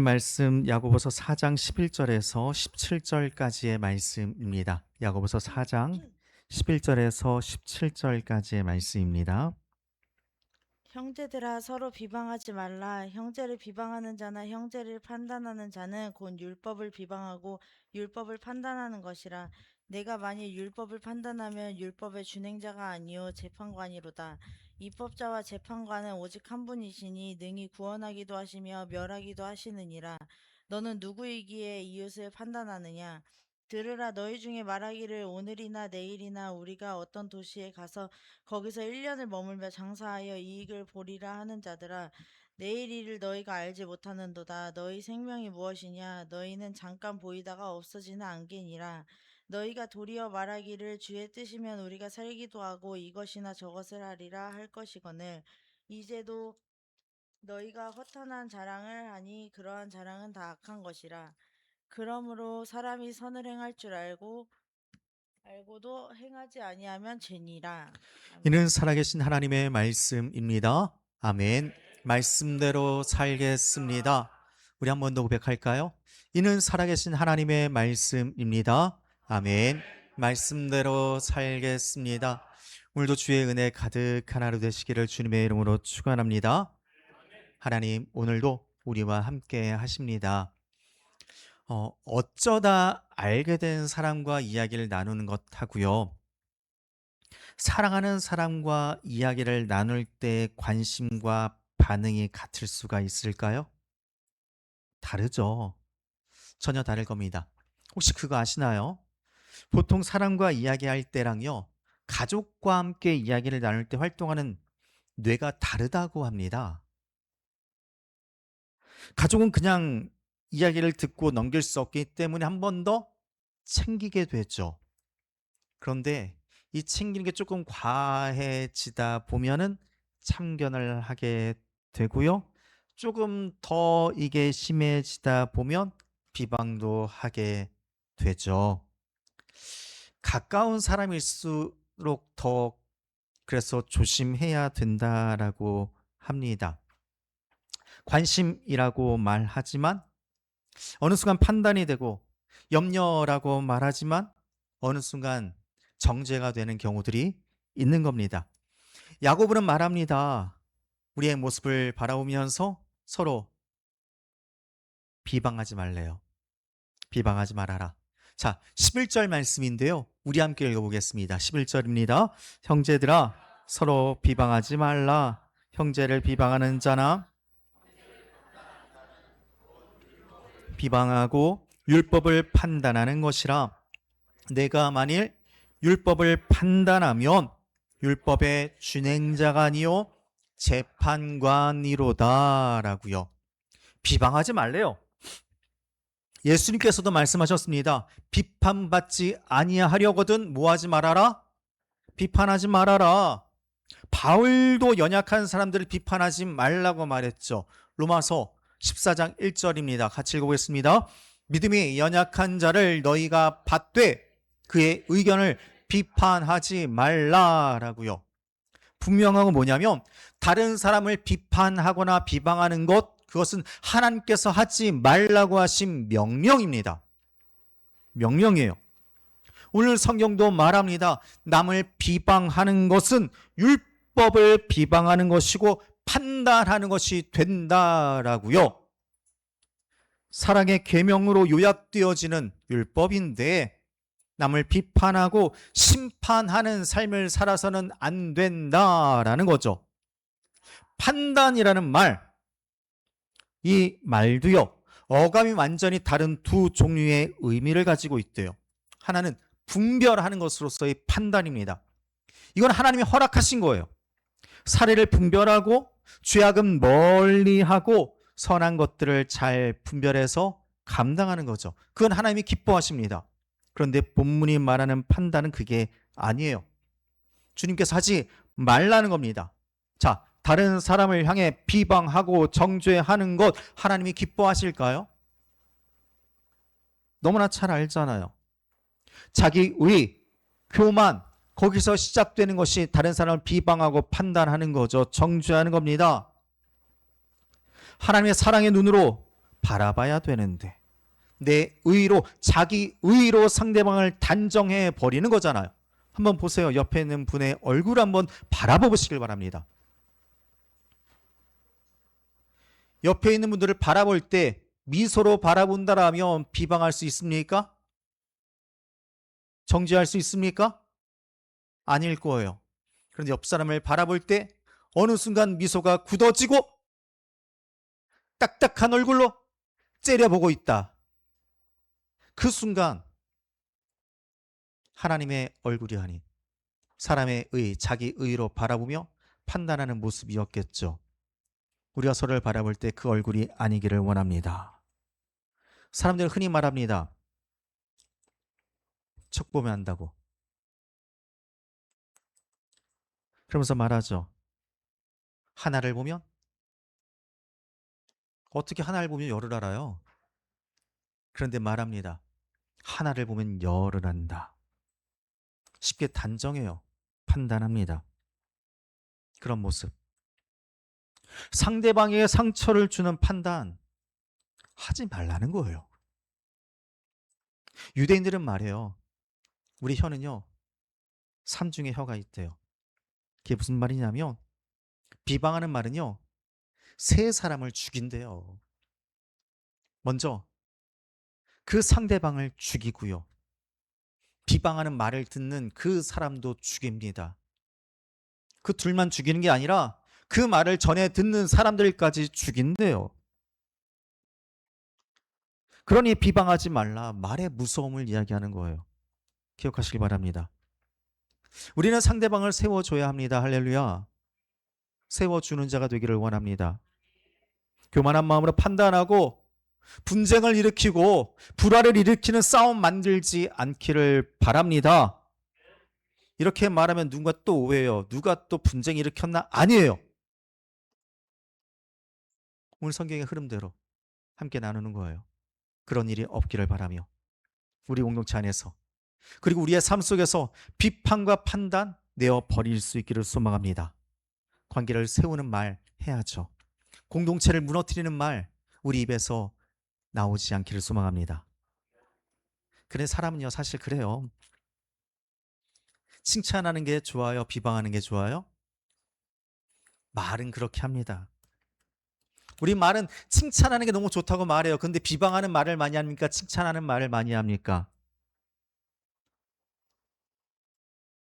말씀 야고보서 4장 11절에서 17절까지의 말씀입니다. 야고보서 4장 11절에서 17절까지의 말씀입니다. 형제들아 서로 비방하지 말라. 형제를 비방하는 자나 형제를 판단하는 자는 곧 율법을 비방하고 율법을 판단하는 것이라. 내가 만일 율법을 판단하면 율법의 준행자가 아니요 재판관이로다. 입법자와 재판관은 오직 한 분이시니 능히 구원하기도 하시며 멸하기도 하시느니라. 너는 누구이기에 이웃을 판단하느냐? 들으라. 너희 중에 말하기를 오늘이나 내일이나 우리가 어떤 도시에 가서 거기서 1년을 머물며 장사하여 이익을 보리라 하는 자들아, 내일 일을 너희가 알지 못하는도다. 너희 생명이 무엇이냐? 너희는 잠깐 보이다가 없어지는 안개니라. 너희가 도리어 말하기를 주의 뜻이면 우리가 살기도 하고 이것이나 저것을 하리라 할 것이거늘. 이제도 너희가 허탄한 자랑을 하니 그러한 자랑은 다 악한 것이라. 그러므로 사람이 선을 행할 줄 알고도 행하지 아니하면 죄니라. 이는 아멘. 살아계신 하나님의 말씀입니다. 아멘. 말씀대로 살겠습니다. 우리 한 번 더 고백할까요? 이는 살아계신 하나님의 말씀입니다. 아멘. 말씀대로 살겠습니다. 오늘도 주의 은혜 가득한 하루 되시기를 주님의 이름으로 축원합니다. 하나님 오늘도 우리와 함께 하십니다. 어쩌다 알게 된 사람과 이야기를 나누는 것하고요, 사랑하는 사람과 이야기를 나눌 때 관심과 반응이 같을 수가 있을까요? 다르죠. 전혀 다를 겁니다. 혹시 그거 아시나요? 보통 사람과 이야기할 때랑요, 가족과 함께 이야기를 나눌 때 활동하는 뇌가 다르다고 합니다. 가족은 그냥 이야기를 듣고 넘길 수 없기 때문에 한 번 더 챙기게 되죠. 그런데 이 챙기는 게 조금 과해지다 보면은 참견을 하게 되고요. 조금 더 이게 심해지다 보면 비방도 하게 되죠. 가까운 사람일수록 더 그래서 조심해야 된다라고 합니다. 관심이라고 말하지만 어느 순간 판단이 되고, 염려라고 말하지만 어느 순간 정죄가 되는 경우들이 있는 겁니다. 야고보는 말합니다. 우리의 모습을 바라보면서 서로 비방하지 말래요. 비방하지 말아라. 자, 11절 말씀인데요, 우리 함께 읽어보겠습니다. 11절입니다. 형제들아 서로 비방하지 말라. 형제를 비방하는 자나 비방하고 율법을 판단하는 것이라. 내가 만일 율법을 판단하면 율법의 준행자가 아니요 재판관이로다 라고요. 비방하지 말래요. 예수님께서도 말씀하셨습니다. 비판받지 아니하려거든 뭐하지 말아라? 비판하지 말아라. 바울도 연약한 사람들을 비판하지 말라고 말했죠. 로마서 14장 1절입니다. 같이 읽어보겠습니다. 믿음이 연약한 자를 너희가 받되 그의 의견을 비판하지 말라라고요. 분명한 뭐냐면 다른 사람을 비판하거나 비방하는 것, 그것은 하나님께서 하지 말라고 하신 명령입니다. 명령이에요. 오늘 성경도 말합니다. 남을 비방하는 것은 율법을 비방하는 것이고 판단하는 것이 된다라고요. 사랑의 계명으로 요약되어지는 율법인데 남을 비판하고 심판하는 삶을 살아서는 안 된다라는 거죠. 판단이라는 말, 이 말도요, 어감이 완전히 다른 두 종류의 의미를 가지고 있대요. 하나는 분별하는 것으로서의 판단입니다. 이건 하나님이 허락하신 거예요. 사례를 분별하고 죄악은 멀리하고 선한 것들을 잘 분별해서 감당하는 거죠. 그건 하나님이 기뻐하십니다. 그런데 본문이 말하는 판단은 그게 아니에요. 주님께서 하지 말라는 겁니다. 자, 다른 사람을 향해 비방하고 정죄하는 것 하나님이 기뻐하실까요? 너무나 잘 알잖아요. 자기의 교만, 거기서 시작되는 것이 다른 사람을 비방하고 판단하는 거죠. 정죄하는 겁니다. 하나님의 사랑의 눈으로 바라봐야 되는데 내 의로, 자기 의로 상대방을 단정해 버리는 거잖아요. 한번 보세요. 옆에 있는 분의 얼굴 한번 바라보시길 바랍니다. 옆에 있는 분들을 바라볼 때 미소로 바라본다라면 비방할 수 있습니까? 정죄할 수 있습니까? 아닐 거예요. 그런데 옆 사람을 바라볼 때 어느 순간 미소가 굳어지고 딱딱한 얼굴로 째려보고 있다. 그 순간 하나님의 얼굴이 아닌 사람의 의, 자기 의로 바라보며 판단하는 모습이었겠죠. 우리가 서로를 바라볼 때 그 얼굴이 아니기를 원합니다. 사람들은 흔히 말합니다. 척 보면 안다고. 그러면서 말하죠. 하나를 보면 어떻게 하나를 보면 열을 알아요? 그런데 말합니다. 하나를 보면 열을 안다. 쉽게 단정해요. 판단합니다. 그런 모습. 상대방에게 상처를 주는 판단 하지 말라는 거예요. 유대인들은 말해요. 우리 혀는요. 삼중의 혀가 있대요. 그게 무슨 말이냐면 비방하는 말은요. 세 사람을 죽인대요. 먼저 그 상대방을 죽이고요. 비방하는 말을 듣는 그 사람도 죽입니다. 그 둘만 죽이는 게 아니라 그 말을 전해 듣는 사람들까지 죽인대요. 그러니 비방하지 말라. 말의 무서움을 이야기하는 거예요. 기억하시기 바랍니다. 우리는 상대방을 세워줘야 합니다. 할렐루야. 세워주는 자가 되기를 원합니다. 교만한 마음으로 판단하고 분쟁을 일으키고 불화를 일으키는 싸움 만들지 않기를 바랍니다. 이렇게 말하면 누군가 또 오해해요. 누가 또 분쟁 일으켰나? 아니에요. 오늘 성경의 흐름대로 함께 나누는 거예요. 그런 일이 없기를 바라며 우리 공동체 안에서 그리고 우리의 삶 속에서 비판과 판단 내어 버릴 수 있기를 소망합니다. 관계를 세우는 말 해야죠. 공동체를 무너뜨리는 말 우리 입에서 나오지 않기를 소망합니다. 그래 사람은요 사실 그래요. 칭찬하는 게 좋아요? 비방하는 게 좋아요? 말은 그렇게 합니다. 우리 말은 칭찬하는 게 너무 좋다고 말해요. 근데 비방하는 말을 많이 합니까? 칭찬하는 말을 많이 합니까?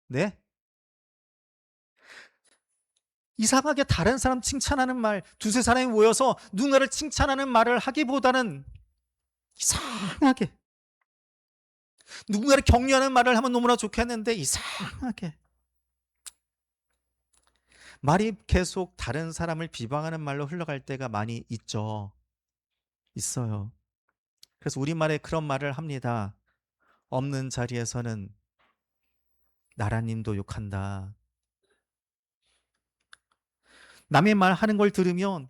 네? 이상하게 다른 사람 칭찬하는 말, 두세 사람이 모여서 누군가를 칭찬하는 말을 하기보다는 이상하게 누군가를 격려하는 말을 하면 너무나 좋겠는데 이상하게 말이 계속 다른 사람을 비방하는 말로 흘러갈 때가 많이 있죠. 있어요. 그래서 우리말에 그런 말을 합니다. 없는 자리에서는 나라님도 욕한다. 남의 말 하는 걸 들으면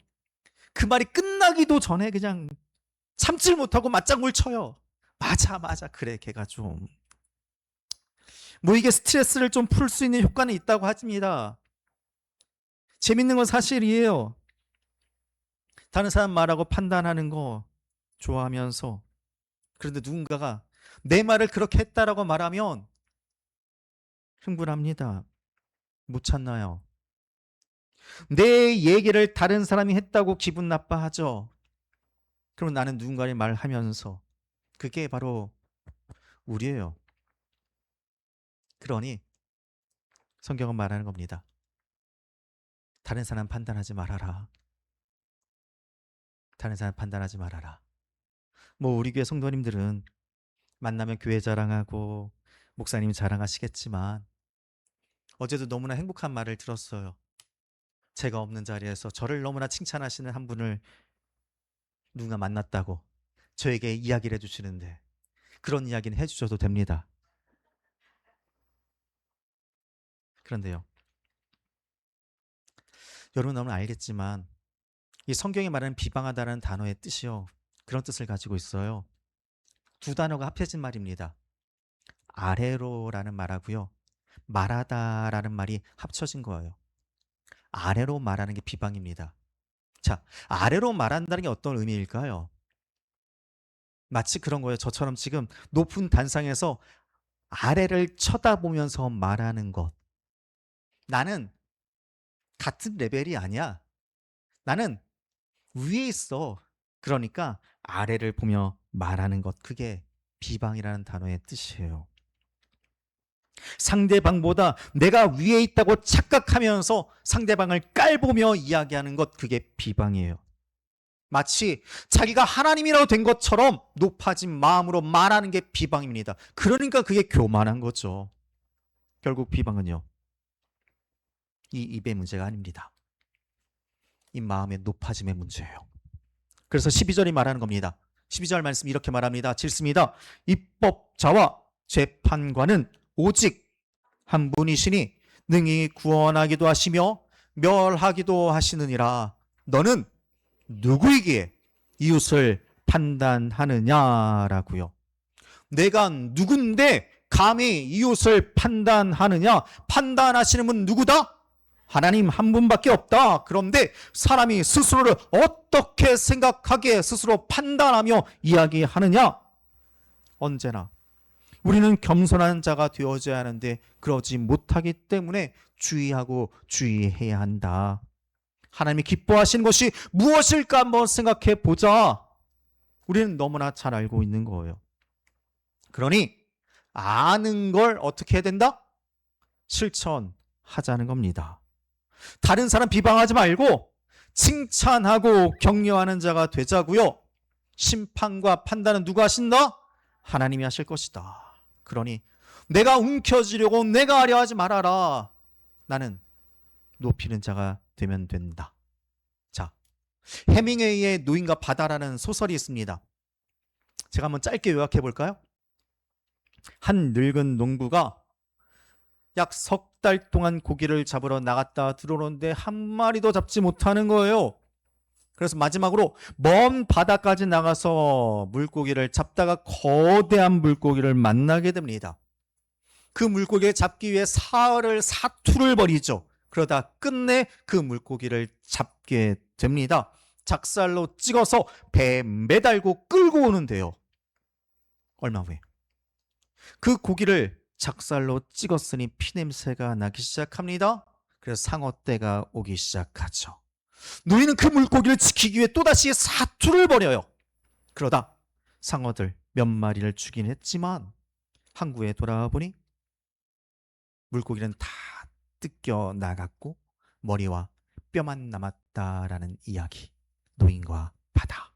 그 말이 끝나기도 전에 그냥 참질 못하고 맞장구를 쳐요. 맞아, 맞아. 그래, 걔가 좀. 뭐 이게 스트레스를 좀 풀 수 있는 효과는 있다고 하십니다. 재밌는 건 사실이에요. 다른 사람 말하고 판단하는 거 좋아하면서 그런데 누군가가 내 말을 그렇게 했다라고 말하면 흥분합니다. 못 참나요? 내 얘기를 다른 사람이 했다고 기분 나빠하죠. 그럼 나는 누군가의 말하면서 그게 바로 우리예요. 그러니 성경은 말하는 겁니다. 다른 사람 판단하지 말아라. 다른 사람 판단하지 말아라. 뭐 우리 교회 성도님들은 만나면 교회 자랑하고 목사님 자랑하시겠지만 어제도 너무나 행복한 말을 들었어요. 제가 없는 자리에서 저를 너무나 칭찬하시는 한 분을 누가 만났다고 저에게 이야기를 해주시는데 그런 이야기는 해주셔도 됩니다. 그런데요. 여러분 너무 알겠지만 이 성경이 말하는 비방하다라는 단어의 뜻이요. 그런 뜻을 가지고 있어요. 두 단어가 합해진 말입니다. 아래로라는 말하고요. 말하다라는 말이 합쳐진 거예요. 아래로 말하는 게 비방입니다. 자, 아래로 말한다는 게 어떤 의미일까요? 마치 그런 거예요. 저처럼 지금 높은 단상에서 아래를 쳐다보면서 말하는 것. 나는 같은 레벨이 아니야. 나는 위에 있어. 그러니까 아래를 보며 말하는 것. 그게 비방이라는 단어의 뜻이에요. 상대방보다 내가 위에 있다고 착각하면서 상대방을 깔보며 이야기하는 것. 그게 비방이에요. 마치 자기가 하나님이라고 된 것처럼 높아진 마음으로 말하는 게 비방입니다. 그러니까 그게 교만한 거죠. 결국 비방은요, 이 입의 문제가 아닙니다. 이 마음의 높아짐의 문제예요. 그래서 12절이 말하는 겁니다. 12절 말씀 이렇게 말합니다. 질습니다. 입법자와 재판관은 오직 한 분이시니 능히 구원하기도 하시며 멸하기도 하시느니라. 너는 누구이기에 이웃을 판단하느냐라고요. 내가 누군데 감히 이웃을 판단하느냐? 판단하시는 분 누구다? 하나님 한 분밖에 없다. 그런데 사람이 스스로를 어떻게 생각하기에 스스로 판단하며 이야기하느냐? 언제나 우리는 겸손한 자가 되어져야 하는데 그러지 못하기 때문에 주의하고 주의해야 한다. 하나님이 기뻐하시는 것이 무엇일까 한번 생각해 보자. 우리는 너무나 잘 알고 있는 거예요. 그러니 아는 걸 어떻게 해야 된다? 실천하자는 겁니다. 다른 사람 비방하지 말고 칭찬하고 격려하는 자가 되자고요. 심판과 판단은 누가 하신다? 하나님이 하실 것이다. 그러니 내가 움켜쥐려고 내가 하려 하지 말아라. 나는 높이는 자가 되면 된다. 자, 해밍웨이의 노인과 바다라는 소설이 있습니다. 제가 한번 짧게 요약해 볼까요? 한 늙은 농부가 약 석 달 동안 고기를 잡으러 나갔다 들어오는데 한 마리도 잡지 못하는 거예요. 그래서 마지막으로 먼 바다까지 나가서 물고기를 잡다가 거대한 물고기를 만나게 됩니다. 그 물고기를 잡기 위해 사투를 벌이죠. 그러다 끝내 그 물고기를 잡게 됩니다. 작살로 찍어서 배에 매달고 끌고 오는데요. 얼마 후에 그 고기를 작살로 찍었으니 피냄새가 나기 시작합니다. 그래서 상어떼가 오기 시작하죠. 노인은 그 물고기를 지키기 위해 또다시 사투를 벌여요. 그러다 상어들 몇 마리를 죽인 했지만 항구에 돌아와 보니 물고기는 다 뜯겨 나갔고 머리와 뼈만 남았다라는 이야기. 노인과 바다.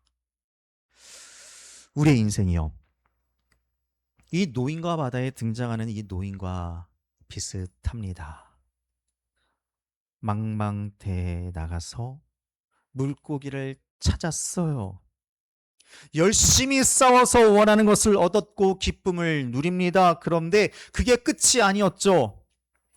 우리의 인생이요, 이 노인과 바다에 등장하는 이 노인과 비슷합니다. 망망대해에 나가서 물고기를 찾았어요. 열심히 싸워서 원하는 것을 얻었고 기쁨을 누립니다. 그런데 그게 끝이 아니었죠.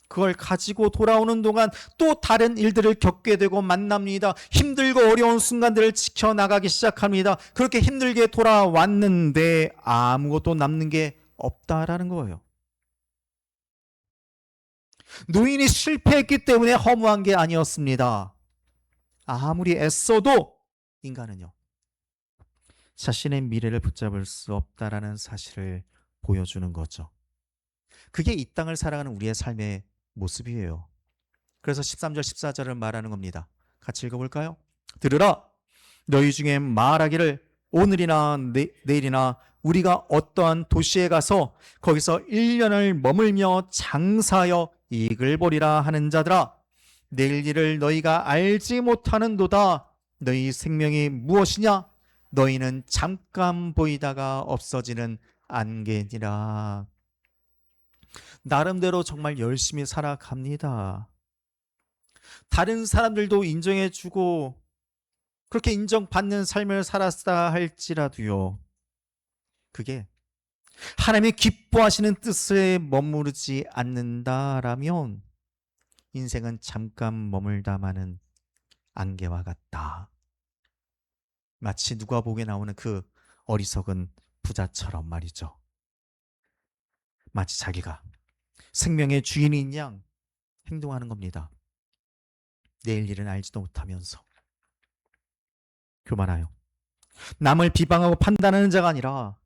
그걸 가지고 돌아오는 동안 또 다른 일들을 겪게 되고 만납니다. 힘들고 어려운 순간들을 지켜나가기 시작합니다. 그렇게 힘들게 돌아왔는데 아무것도 남는 게 없다라는 거예요. 노인이 실패했기 때문에 허무한 게 아니었습니다. 아무리 애써도 인간은요, 자신의 미래를 붙잡을 수 없다라는 사실을 보여주는 거죠. 그게 이 땅을 살아가는 우리의 삶의 모습이에요. 그래서 13절 14절을 말하는 겁니다. 같이 읽어볼까요? 들으라, 너희 중에 말하기를 오늘이나 내일이나 우리가 어떠한 도시에 가서 거기서 1년을 머물며 장사하여 이익을 보리라 하는 자들아, 내일 일을 너희가 알지 못하는도다. 너희 생명이 무엇이냐? 너희는 잠깐 보이다가 없어지는 안개니라. 나름대로 정말 열심히 살아갑니다. 다른 사람들도 인정해주고 그렇게 인정받는 삶을 살았다 할지라도요, 그게 하나님이 기뻐하시는 뜻에 머무르지 않는다라면 인생은 잠깐 머물다마는 안개와 같다. 마치 누가복음에 나오는 그 어리석은 부자처럼 말이죠. 마치 자기가 생명의 주인인 양 행동하는 겁니다. 내일 일은 알지도 못하면서 교만하여 남을 비방하고 판단하는 자가 아니라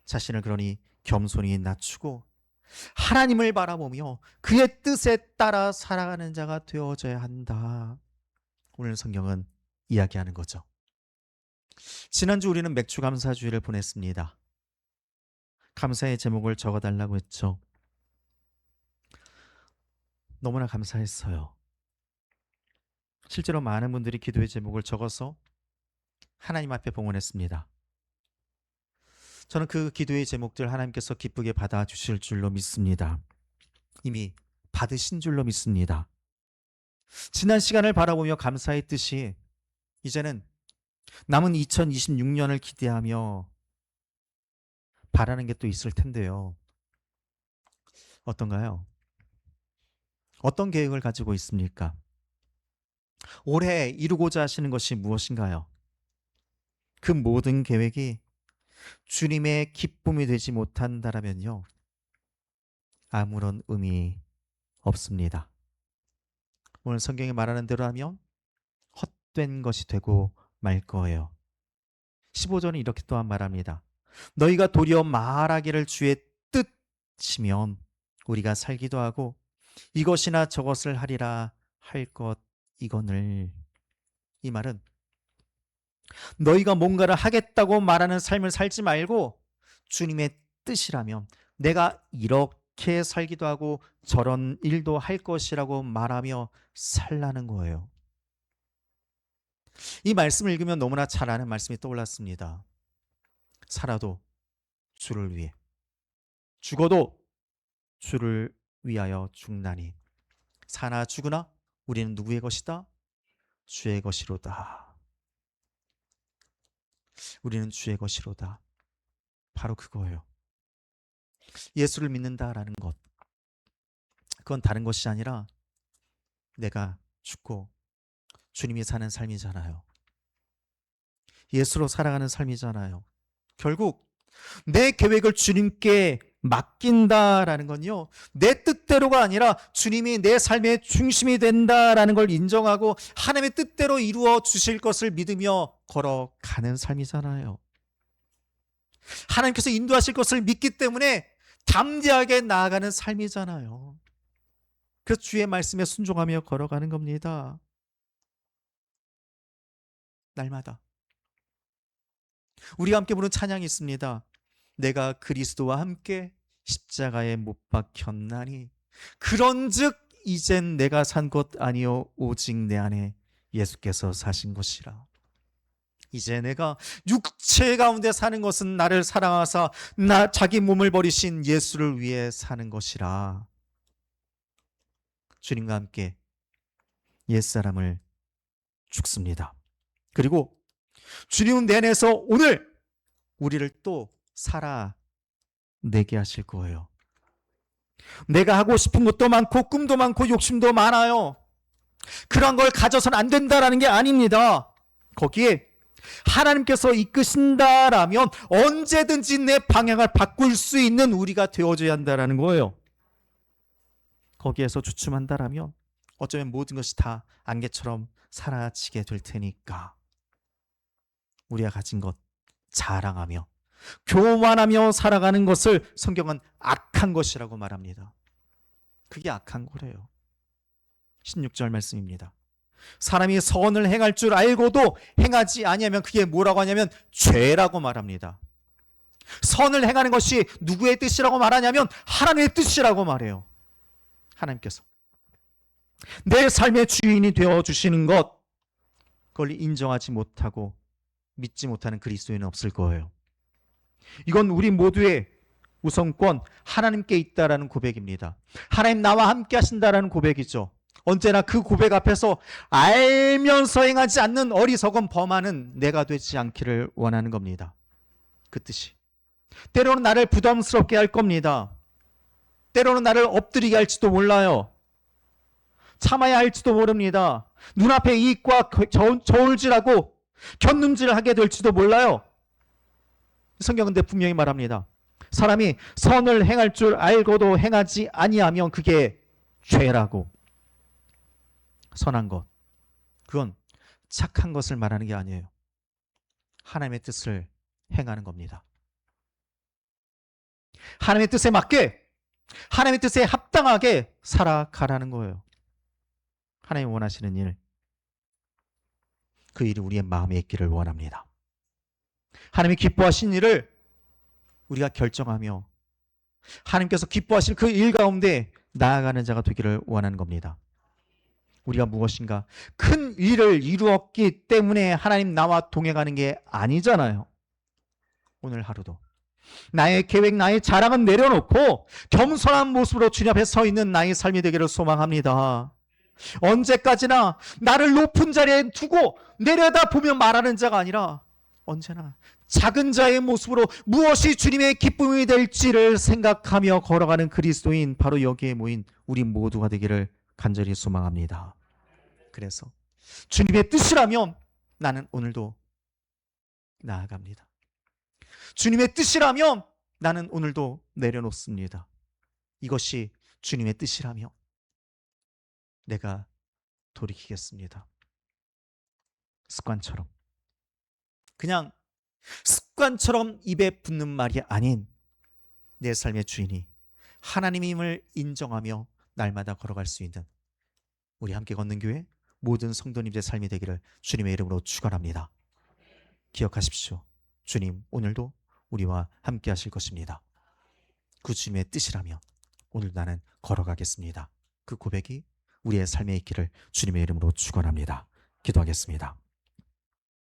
자신을 그러니 겸손히 낮추고 하나님을 바라보며 그의 뜻에 따라 살아가는 자가 되어져야 한다. 오늘 성경은 이야기하는 거죠. 지난주 우리는 맥주 감사주의를 보냈습니다. 감사의 제목을 적어달라고 했죠. 너무나 감사했어요. 실제로 많은 분들이 기도의 제목을 적어서 하나님 앞에 봉헌했습니다. 저는 그 기도의 제목들 하나님께서 기쁘게 받아주실 줄로 믿습니다. 이미 받으신 줄로 믿습니다. 지난 시간을 바라보며 감사의 뜻이 이제는 남은 2026년을 기대하며 바라는 게 또 있을 텐데요. 어떤가요? 어떤 계획을 가지고 있습니까? 올해 이루고자 하시는 것이 무엇인가요? 그 모든 계획이 주님의 기쁨이 되지 못한다라면요, 아무런 의미 없습니다. 오늘 성경이 말하는 대로 하면 헛된 것이 되고 말 거예요. 15절은 이렇게 또한 말합니다. 너희가 도리어 말하기를 주의 뜻이면 우리가 살기도 하고 이것이나 저것을 하리라 할 것 이거늘. 이 말은 너희가 뭔가를 하겠다고 말하는 삶을 살지 말고 주님의 뜻이라면 내가 이렇게 살기도 하고 저런 일도 할 것이라고 말하며 살라는 거예요. 이 말씀을 읽으면 너무나 잘 아는 말씀이 떠올랐습니다. 살아도 주를 위해, 죽어도 주를 위하여 죽나니 사나 죽으나 우리는 누구의 것이다? 주의 것이로다. 우리는 주의 것이로다. 바로 그거예요. 예수를 믿는다라는 것, 그건 다른 것이 아니라 내가 죽고 주님이 사는 삶이잖아요. 예수로 살아가는 삶이잖아요. 결국 내 계획을 주님께 맡긴다라는 건요, 내 뜻대로가 아니라 주님이 내 삶의 중심이 된다라는 걸 인정하고 하나님의 뜻대로 이루어 주실 것을 믿으며 걸어가는 삶이잖아요. 하나님께서 인도하실 것을 믿기 때문에 담대하게 나아가는 삶이잖아요. 그래서 주의 말씀에 순종하며 걸어가는 겁니다. 날마다 우리가 함께 부르는 찬양이 있습니다. 내가 그리스도와 함께 십자가에 못 박혔나니 그런즉 이젠 내가 산 것 아니요 오직 내 안에 예수께서 사신 것이라. 이제 내가 육체 가운데 사는 것은 나를 사랑하사 자기 몸을 버리신 예수를 위해 사는 것이라. 주님과 함께 옛사람을 죽습니다. 그리고 주님은 내 안에서 오늘 우리를 또 살아내게 하실 거예요. 내가 하고 싶은 것도 많고 꿈도 많고 욕심도 많아요. 그런 걸 가져서는 안 된다라는 게 아닙니다. 거기에 하나님께서 이끄신다라면 언제든지 내 방향을 바꿀 수 있는 우리가 되어줘야 한다라는 거예요. 거기에서 주춤한다라면 어쩌면 모든 것이 다 안개처럼 사라지게 될 테니까 우리가 가진 것 자랑하며 교만하며 살아가는 것을 성경은 악한 것이라고 말합니다. 그게 악한 거래요. 16절 말씀입니다. 사람이 선을 행할 줄 알고도 행하지 아니하면 그게 뭐라고 하냐면 죄라고 말합니다. 선을 행하는 것이 누구의 뜻이라고 말하냐면 하나님의 뜻이라고 말해요. 하나님께서 내 삶의 주인이 되어주시는 것, 그걸 인정하지 못하고 믿지 못하는 그리스도인은 없을 거예요. 이건 우리 모두의 우선권 하나님께 있다라는 고백입니다. 하나님 나와 함께 하신다라는 고백이죠. 언제나 그 고백 앞에서 알면서 행하지 않는 어리석은 범하는 내가 되지 않기를 원하는 겁니다. 그 뜻이 때로는 나를 부담스럽게 할 겁니다. 때로는 나를 엎드리게 할지도 몰라요. 참아야 할지도 모릅니다. 눈앞의 이익과 저울질하고 견눈질을 하게 될지도 몰라요. 성경은 근데 분명히 말합니다. 사람이 선을 행할 줄 알고도 행하지 아니하면 그게 죄라고. 선한 것, 그건 착한 것을 말하는 게 아니에요. 하나님의 뜻을 행하는 겁니다. 하나님의 뜻에 맞게, 하나님의 뜻에 합당하게 살아가라는 거예요. 하나님 원하시는 일, 그 일이 우리의 마음에 있기를 원합니다. 하나님이 기뻐하신 일을 우리가 결정하며 하나님께서 기뻐하실 그 일 가운데 나아가는 자가 되기를 원하는 겁니다. 우리가 무엇인가 큰 일을 이루었기 때문에 하나님 나와 동행하는 게 아니잖아요. 오늘 하루도 나의 계획, 나의 자랑은 내려놓고 겸손한 모습으로 주님 앞에 서 있는 나의 삶이 되기를 소망합니다. 언제까지나 나를 높은 자리에 두고 내려다보며 말하는 자가 아니라 언제나 작은 자의 모습으로 무엇이 주님의 기쁨이 될지를 생각하며 걸어가는 그리스도인, 바로 여기에 모인 우리 모두가 되기를 간절히 소망합니다. 그래서 주님의 뜻이라면 나는 오늘도 나아갑니다. 주님의 뜻이라면 나는 오늘도 내려놓습니다. 이것이 주님의 뜻이라면 내가 돌이키겠습니다. 습관처럼, 그냥 습관처럼 입에 붙는 말이 아닌 내 삶의 주인이 하나님임을 인정하며 날마다 걸어갈 수 있는 우리 함께 걷는 교회 모든 성도님들의 삶이 되기를 주님의 이름으로 축원합니다. 기억하십시오. 주님 오늘도 우리와 함께 하실 것입니다. 그 주님의 뜻이라면 오늘 나는 걸어가겠습니다. 그 고백이 우리의 삶에 있기를 주님의 이름으로 축원합니다. 기도하겠습니다.